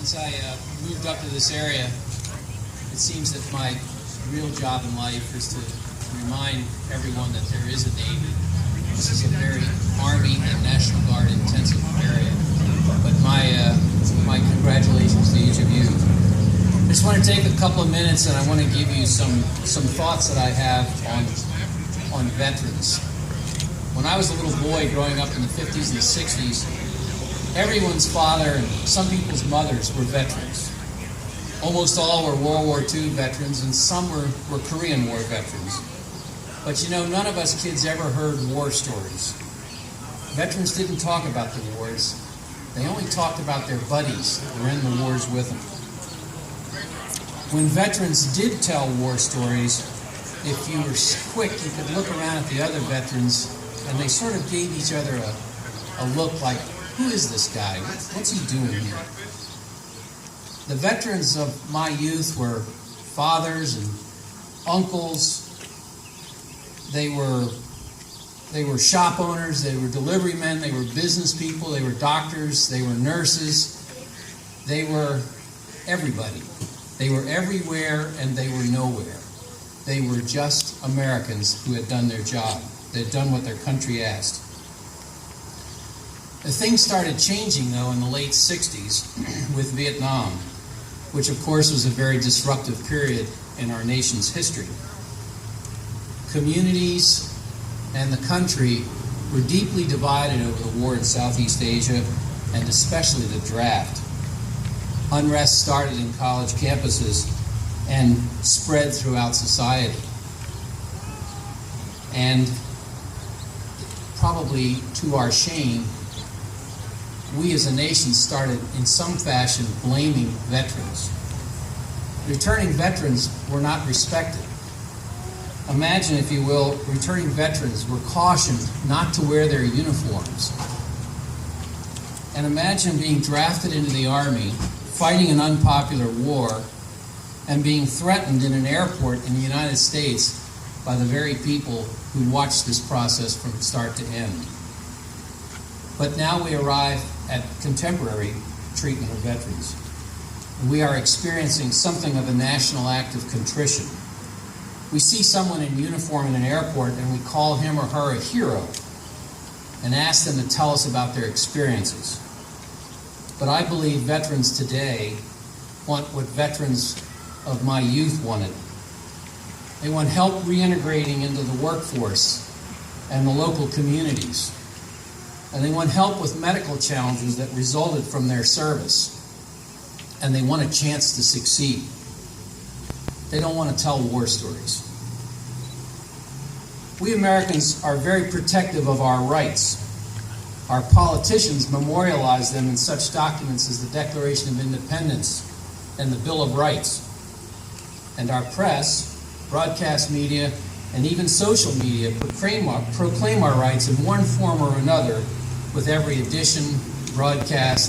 Since I moved up to this area, it seems that my real job in life is to remind everyone that there is a Navy. This is a very Army and National Guard intensive area. But my congratulations to each of you. I just want to take a couple of minutes and I want to give you some thoughts that I have on veterans. When I was a little boy growing up in the 50s and the 60s, everyone's father and some people's mothers were veterans. Almost all were World War II veterans and some were Korean War veterans. But you know, none of us kids ever heard war stories. Veterans didn't talk about the wars. They only talked about their buddies that were in the wars with them. When veterans did tell war stories, if you were quick, you could look around at the other veterans and they sort of gave each other a look like, who is this guy? What's he doing here? The veterans of my youth were fathers and uncles. They were shop owners, they were delivery men, they were business people, they were doctors, they were nurses. They were everybody. They were everywhere and they were nowhere. They were just Americans who had done their job. They had done what their country asked. The things started changing, though, in the late 60s with Vietnam, which, of course, was a very disruptive period in our nation's history. Communities and the country were deeply divided over the war in Southeast Asia, and especially the draft. Unrest started in college campuses and spread throughout society. And probably to our shame, we as a nation started in some fashion blaming veterans. Returning veterans were not respected. Imagine, if you will, returning veterans were cautioned not to wear their uniforms. And imagine being drafted into the Army, fighting an unpopular war, and being threatened in an airport in the United States by the very people who watched this process from start to end. But now we arrive at contemporary treatment of veterans. We are experiencing something of a national act of contrition. We see someone in uniform in an airport and we call him or her a hero and ask them to tell us about their experiences. But I believe veterans today want what veterans of my youth wanted. They want help reintegrating into the workforce and the local communities. And they want help with medical challenges that resulted from their service. And they want a chance to succeed. They don't want to tell war stories. We Americans are very protective of our rights. Our politicians memorialize them in such documents as the Declaration of Independence and the Bill of Rights. And our press, broadcast media, and even social media proclaim our rights in one form or another with every edition, broadcast,